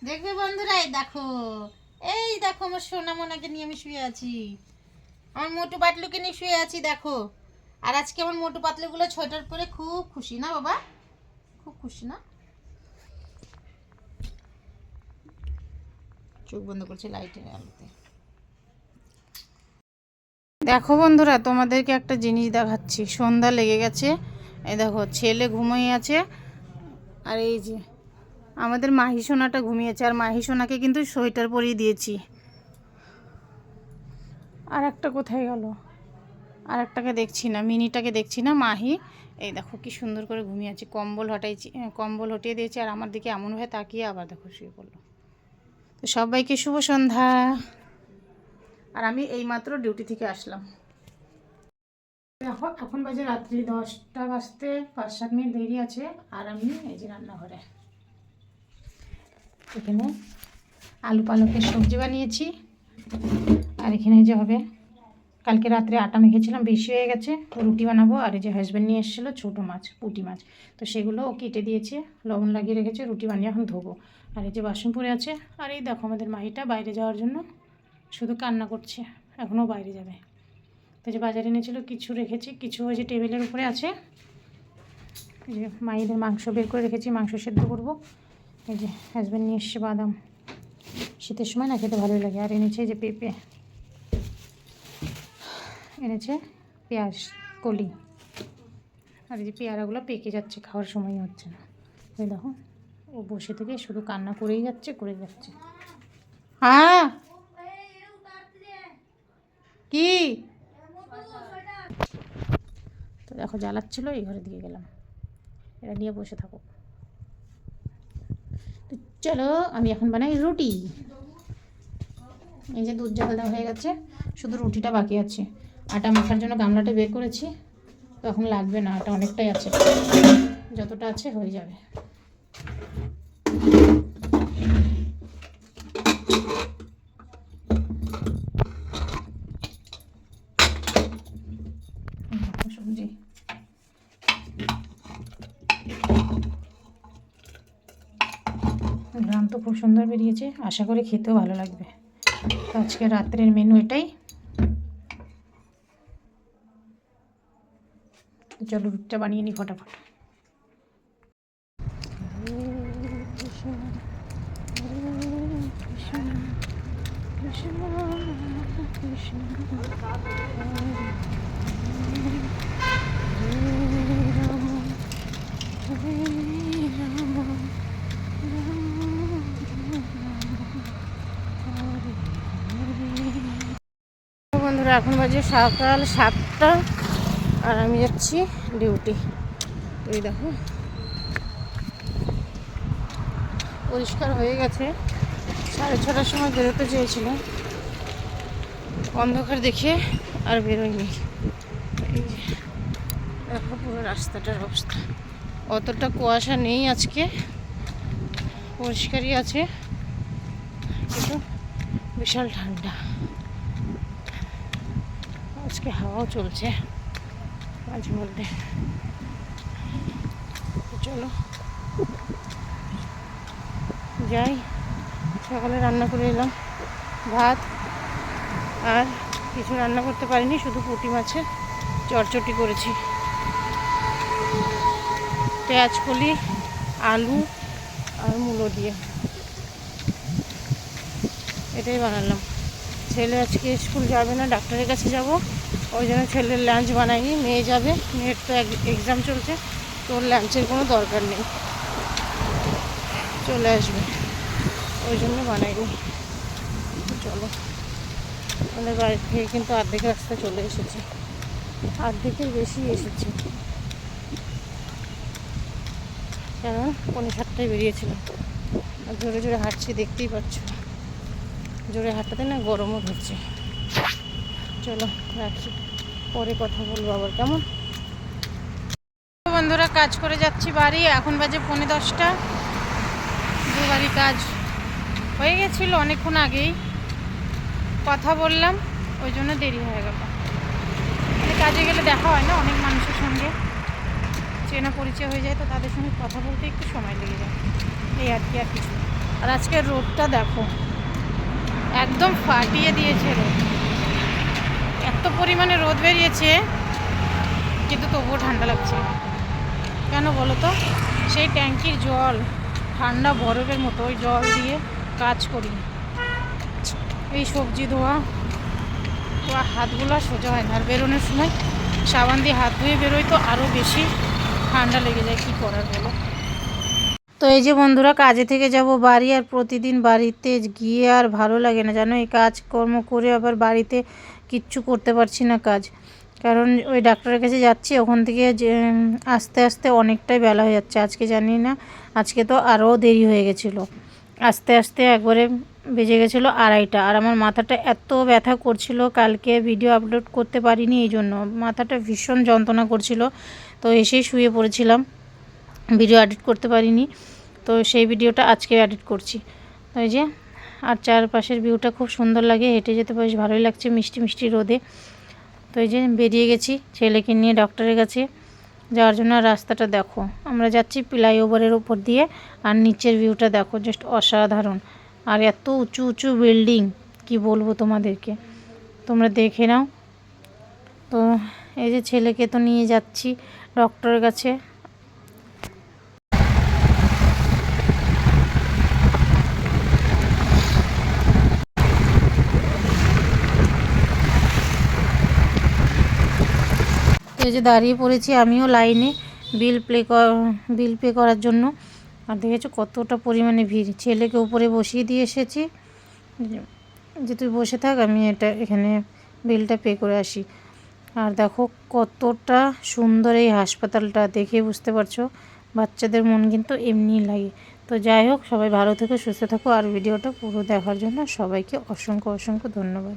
দেখবে বন্ধুরা, এই দেখো আমার সোনা মোনাকে নিয়ে আমি শুয়ে আছি। আমার মোটু পাতলুকে নিয়ে শুয়ে আছি দেখো। আর আজকে আমার মোটু পাতলুগুলো সোয়েটার পরে খুব খুশি না বাবা? খুব খুশি না? চোখ বন্ধ করছে লাইটের আলোতে। দেখো বন্ধুরা, তোমাদেরকে একটা জিনিস দেখাচ্ছি। সন্ধ্যা লেগে গেছে, এই দেখো ছেলে ঘুমিয়ে আছে, আর এই যে আমাদের মাহি সোনাটা ঘুমিয়েছে। আর মাহি সোনাকে কিন্তু সোয়েটার পরিয়ে দিয়েছি। আর একটা কোথায় গেল? আর একটাকে দেখছি না, মিনিটাকে দেখছি না। মাহি এই দেখো কি সুন্দর করে ঘুমিয়ে আছে। কম্বল হটিয়ে দিয়েছি। আর আমার দিকে এমনভাবে তাকিয়ে আবার দেখো শুয়ে পড়লো। তো সবাইকে শুভ সন্ধ্যা। আর আমি এইমাত্র ডিউটি থেকে আসলাম। দেখো এখন বাজে রাত্রি 10টা বাজতে 5-7 মিনিট দেরি আছে। আর আমি এই যে রান্নাঘরে এখানে আলু পালকের সবজি বানিয়েছি। আর এখানে যে হবে, কালকে রাত্রে আটা মেখেছিলাম, বেশি হয়ে গেছে, রুটি বানাবো। আর এই যে হাজব্যান্ড নিয়ে এসেছিলো ছোটো মাছ, পুঁটি মাছ, তো সেগুলো ও কেটে দিয়েছে, লবণ লাগিয়ে রেখেছে। রুটি বানিয়ে এখন ধোবো। আর এই যে বাসন পড়ে আছে। আর এই দেখো আমাদের মাহিটা বাইরে যাওয়ার জন্য শুধু কান্না করছে, এখনও বাইরে যাবে। তো যে বাজারে এনেছিলো, কিছু রেখেছি, কিছু ওই যে টেবিলের উপরে আছে। এই যে মাহিদের মাংস বের করে রেখেছি, মাংস সেদ্ধ করবো। এই যে হাজব্যান্ড নিয়ে এসছে বাদাম, শীতের সময় না খেতে ভালোই লাগে। আর এনেছে এই যে পেঁপে, এনেছে পেঁয়াজ কলি। আর এই যে পেয়ারাগুলো পেকে যাচ্ছে, খাওয়ার সময় হচ্ছে না। এই দেখো ও বসে থেকে শুধু কান্না করেই যাচ্ছে। হ্যাঁ কি? তো দেখো জ্বালাচ্ছিলো, এই ঘরে দিয়ে গেলাম, এটা নিয়ে বসে থাকো। তো চলো আমি এখন বানাই রুটি। এই যে দুধ জাল দেওয়া হয়ে গেছে, শুধু রুটিটা বাকি আছে। আটা মাখার জন্য গামলাটা বের করেছি, তো এখন লাগবে না, আটা অনেকটাই আছে, যতটা আছে হয়ে যাবে। সবজি গ্রাম তো খুব সুন্দর বেরিয়েছে, আশা করি খেতেও ভালো লাগবে। তো আজকে রাত্রের মেনু এটাই। চলো রুটিটা বানিয়ে নিই ফটাফট। বন্ধুরা এখন বাজে সকাল 7টা, আর আমি যাচ্ছি ডিউটি। এই দেখো পরিষ্কার হয়ে গেছে। 6:30টার সময় বেরোতে চেয়েছিলাম, অন্ধকার দেখে আর বেরোয়নি। এই যে দেখো পুরো রাস্তাটার অবস্থা, অতটা কুয়াশা নেই আজকে, পরিষ্কারই আছে, কিন্তু বিশাল ঠান্ডা। আজকে হাওয়াও চলছে মাঝে মধ্যে। চলো যাই। সকালে রান্না করে এলাম ভাত, আর কিছু রান্না করতে পারিনি, শুধু পুঁটি মাছের চটচটি করেছি। পেঁয়াজ কলি, আলু আর মূলো দিয়ে এটাই বানালাম। ছেলে আজকে স্কুল যাবে না, ডাক্তারের কাছে যাব, ওই জন্য ছেলের লাঞ্চ বানাইনি। মেয়ে যাবে, মেয়ের তো এক্সাম চলছে, তো ওর লাঞ্চের কোনো দরকার নেই, চলে আসবে, ওই জন্য বানাইনি। চলো, আমাদের বাড়ি থেকে কিন্তু অর্ধেক রাস্তা চলে এসেছি, অর্ধেকের বেশি এসেছি, কারণ 7:45 বেরিয়েছিলাম। আর জোরে জোরে হাঁটছি, দেখতেই পাচ্ছ, জোরে হাঁটাতে না গরমও ধরছে। চলো রাখি, পরে কথা বলবো আবার, কেমন? বন্ধুরা কাজ করে যাচ্ছি বাড়ি, এখন বাজে 10:45। বাড়ি কাজ হয়ে গেছিলো অনেকক্ষণ আগেই, কথা বললাম, ওই জন্য দেরি হয়ে গেল। কাজে গেলে দেখা হয় না অনেক মানুষের সঙ্গে, চেনা পরিচয় হয়ে যায়, তো তাদের সঙ্গে কথা বলতে একটু সময় লেগে যায়, এই আর কি, আর কিছু। আর আজকের রোদটা দেখো, একদম ফাটিয়ে দিয়েছে রোদ। এত পরিমাণে রোদ বেরিয়েছে, কিন্তু তবুও ঠান্ডা লাগছে। কেন বলো তো? সেই ট্যাঙ্কির জল ঠান্ডা বরফের মতো, ওই জল দিয়ে কাজ করি। এই সবজি ধোয়া হাতগুলো সোজা হয় না, আর বেরোনোর সময় সাবান দিয়ে হাত ধুয়ে বেরোই তো আরও বেশি ঠান্ডা লেগে যায়। কী করার বলো? তো এই যে বন্ধুরা, কাজে থেকে যাব বাড়ি, আর প্রতিদিন বাড়িতে গিয়ে আর ভালো লাগে না জানো। এই কাজকর্ম করে আবার বাড়িতে কিচ্ছু করতে পারছি না কাজ, কারণ ওই ডাক্তারের কাছে যাচ্ছি, ওখান থেকে যে আস্তে আস্তে অনেকটাই বেলা হয়ে যাচ্ছে। আজকে জানি না, আজকে তো আরও দেরি হয়ে গেছিলো, আস্তে আস্তে একবারে বেজে গেছিলো 2:30। আর আমার মাথাটা এত ব্যথা করছিল, কালকে ভিডিও আপলোড করতে পারিনি, এই জন্য মাথাটা ভীষণ যন্ত্রণা করছিল। তো এসেই শুয়ে পড়েছিলাম, ভিডিও এডিট করতে পারিনি। তো সেই ভিডিওটা আজকে এডিট করছি। ওই যে, আর চারপাশের ভিউটা খুব সুন্দর লাগে, হেঁটে যেতে বেশ ভালোই লাগছে মিষ্টি মিষ্টি রোদে। তো এই যে বেরিয়ে গেছি ছেলেকে নিয়ে ডক্টরের কাছে যাওয়ার জন্য। রাস্তাটা দেখো, আমরা যাচ্ছি ফ্লাইওভারের উপর দিয়ে, আর নিচের ভিউটা দেখো, জাস্ট অসাধারণ। আর এত উঁচু উঁচু বিল্ডিং, কি বলবো তোমাদেরকে, তোমরা দেখে নাও। তো এই যে ছেলেকে তো নিয়ে যাচ্ছি ডক্টরের কাছে। এই যে দাঁড়িয়ে পড়েছি আমিও লাইনে বিল পে করার জন্য। আর দেখেছো কতটা পরিমাণে ভিড়। ছেলেকে উপরে বসিয়ে দিয়ে এসেছি যে তুই বসে থাক, আমি এখানে বিলটা পে করে আসি। আর দেখো কতটা সুন্দর এই হাসপাতালটা, দেখে বুঝতে পারছো। বাচ্চাদের মন কিন্তু এমনিই লাগে। তো যাই হোক, সবাই ভালো থেকো, সুস্থ থাকো। আর ভিডিওটা পুরো দেখার জন্য সবাইকে অসংখ্য অসংখ্য ধন্যবাদ।